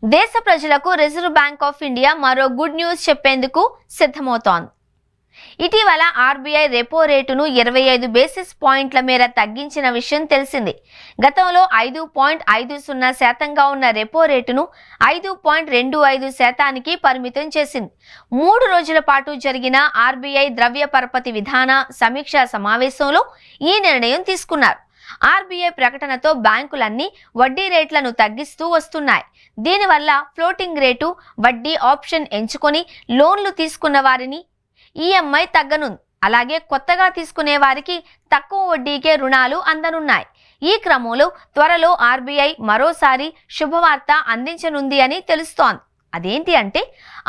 దేశ ప్రజలకు reserve bank of India మరో గుడ్ న్యూస్ చెప్పేందుకు సిద్ధమవుతోంది. ఇటీవల ఆర్బీఐ రెపో రేటును 25 బేసిస్ పాయింట్ల మేర తగ్గించిన విషయం తెలిసింది. గతంలో 5.50% ఉన్న రెపో రేటును 5.25% పరిమితం చేసింది. 3 రోజుల పాటు జరిగిన ఆర్బీఐ ద్రవ్య పరపతి విధాన సమీక్షా సమావేశంలో ఈ నిర్ణయం తీసుకున్నారు. ఆర్బీఐ ప్రకటనతో బ్యాంకులన్నీ వడ్డీ రేట్లను తగ్గిస్తూ వస్తున్నాయి. దీనివల్ల ఫ్లోటింగ్ రేటు వడ్డీ ఆప్షన్ ఎంచుకొని లోన్లు తీసుకున్న వారిని ఈఎంఐ తగ్గనుంది. అలాగే కొత్తగా తీసుకునే వారికి తక్కువ వడ్డీకే రుణాలు అందనున్నాయి. ఈ క్రమంలో త్వరలో ఆర్బీఐ మరోసారి శుభవార్త అందించనుంది అని తెలుస్తోంది. అదేంటి అంటే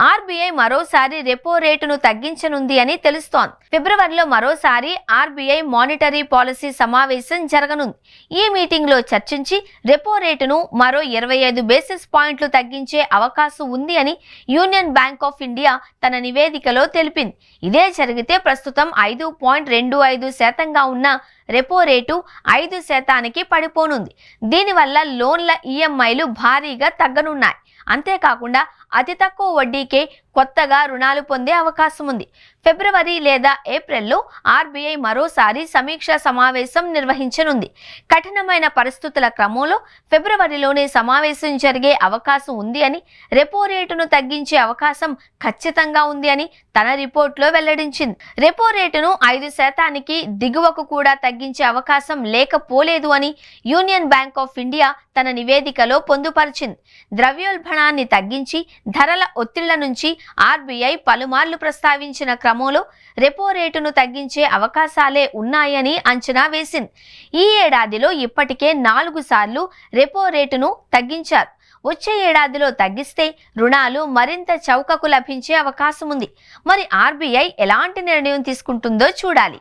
ఆర్బీఐ మరోసారి రెపో రేటును తగ్గించనుంది అని తెలుస్తోంది. ఫిబ్రవరిలో మరోసారి ఆర్బీఐ మానిటరీ పాలసీ సమావేశం జరగనుంది. ఈ మీటింగ్ లో చర్చించి రెపో రేటును మరో 25 బేసిస్ పాయింట్లు తగ్గించే అవకాశం ఉంది అని యూనియన్ బ్యాంక్ ఆఫ్ ఇండియా తన నివేదికలో తెలిపింది. ఇదే జరిగితే ప్రస్తుతం 5.25%గా ఉన్న రెపో రేటు 5% పడిపోనుంది. దీనివల్ల లోన్ల ఈఎంఐలు భారీగా తగ్గనున్నాయి. అంతేకాకుండా అతి తక్కువ వడ్డీకే కొత్తగా రుణాలు పొందే అవకాశం ఉంది. ఫిబ్రవరి లేదా ఏప్రిల్లో ఆర్బీఐ మరోసారి సమీక్షా సమావేశం నిర్వహించనుంది. కఠినమైన పరిస్థితుల క్రమంలో ఫిబ్రవరిలోనే సమావేశం జరిగే అవకాశం ఉంది అని, రెపో రేటును తగ్గించే అవకాశం ఖచ్చితంగా ఉంది అని తన రిపోర్ట్లో వెల్లడించింది. రెపో రేటును 5% దిగువకు కూడా తగ్గించే అవకాశం లేకపోలేదు అని యూనియన్ బ్యాంక్ ఆఫ్ ఇండియా తన నివేదికలో పొందుపరిచింది. ద్రవ్యోల్బణాన్ని తగ్గించి ధరల ఒత్తిళ్ల నుంచి ఆర్బీఐ పలుమార్లు ప్రస్తావించిన క్రమంలో రెపో రేటును తగ్గించే అవకాశాలే ఉన్నాయని అంచనా వేసింది. ఈ ఏడాదిలో ఇప్పటికే 4 సార్లు రెపో రేటును తగ్గించారు. వచ్చే ఏడాదిలో తగ్గిస్తే రుణాలు మరింత చౌకకు లభించే అవకాశం ఉంది. మరి ఆర్బీఐ ఎలాంటి నిర్ణయం తీసుకుంటుందో చూడాలి.